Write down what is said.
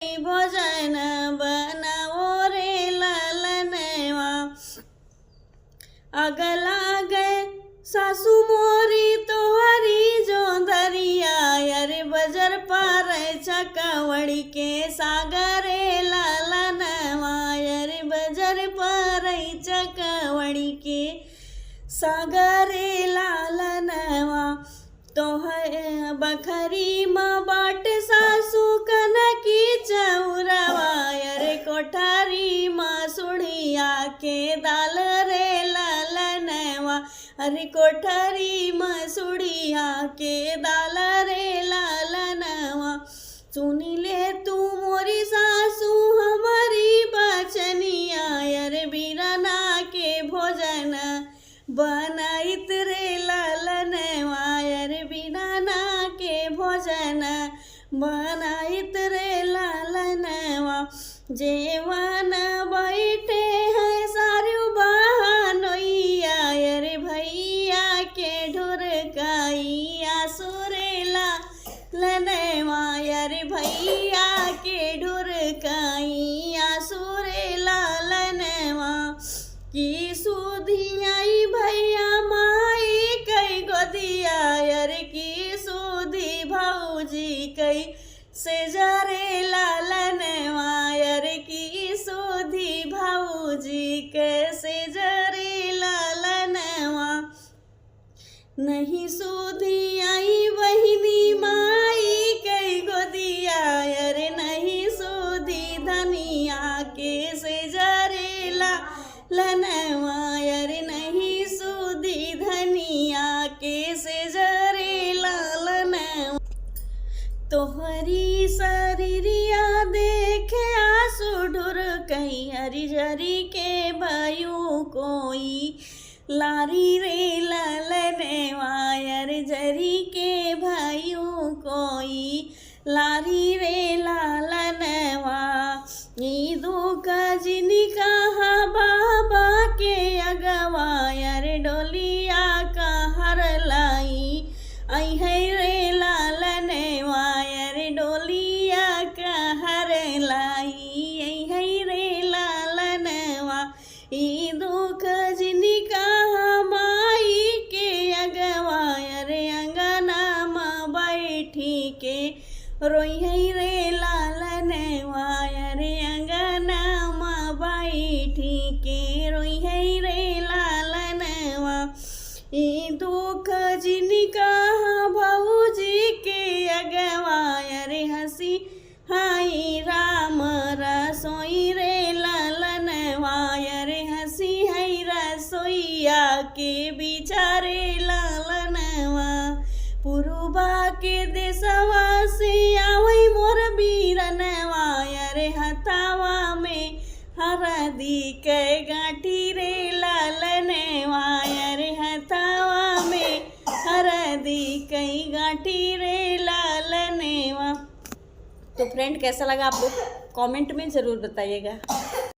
भोजन बनाओ रे लालनवा। आग लागे सासू मोरी तोहरी जो दरिया, अरे बजर पार चकवड़ी के सागरे लालनवा, अरे बजर पार चकवड़ी के सागरे लालनवा। तोहर बखरी माँ बाट सासू कनकी चौरवा, अरे कोठारी माँ सुढ़िया के दाल रे लालनवा, अरे कोठारी माँ सुढ़िया के दाल रे लालनवा। सुनी ले तू मोरी सासू हमारी बचनिया, अरे बिरना के भोजन बनाइत रे लालनवा, अरे बिरना के भोजन बनाइत रे लालनवा। जेवन बैठे हैं सारू बहनोइया, अरे भैया के ढुरकाइया सुरे लालनवा, अरे भैया के ढुरकाइया सुरे लालनवा। की सुधियाई भैया माई कई गोदिया, अरे की सुधी भौजी कई से जरे लालनवा, अरे की सुधी भौजी कैसे जरे लालनवा। नहीं सुधी आई बहिनी माई कई गोदिया, अरे नहीं सुधी धनिया के से जरे लालनवा, अरे नहीं सुधी धनिया के से जरे लालनवा। तोहरी शरीरिया देखे आंसू ढुर कहीं, हरी झरी के भाइयों कोई लारी रे लालनवा, अरे झरी के भाइयों कोई लारी रे लालनवा। ई दुख जिनी कहा बाबा के अगवा, अरे डोलिया का हर लाई आई है रे लालनवा, अरे डोलिया का हर लाई आई है रे लालनवा। ई दुख जिनी कहा माई के अगवा, अरे अंगना में बैठी के रोई है रे लालनवा, अरे अंगना में बैठी के रोई है रे लालनवा। ई दुख जिनी कहा भौजी के अगवा, अरे हंसी हाई राम रसोई रे लालनवा, अरे हंसी हाई रसोईया के बिचारे लालनवा। पुरुबा के देशवा से आवई मोर बीरनवा, अरे हथावा में हरदी के गांठी रे लालनवा, अरे हथावा में हरदी कई गांठी रे लालनवा। तो फ्रेंड कैसा लगा आप लोग कमेंट में ज़रूर बताइएगा।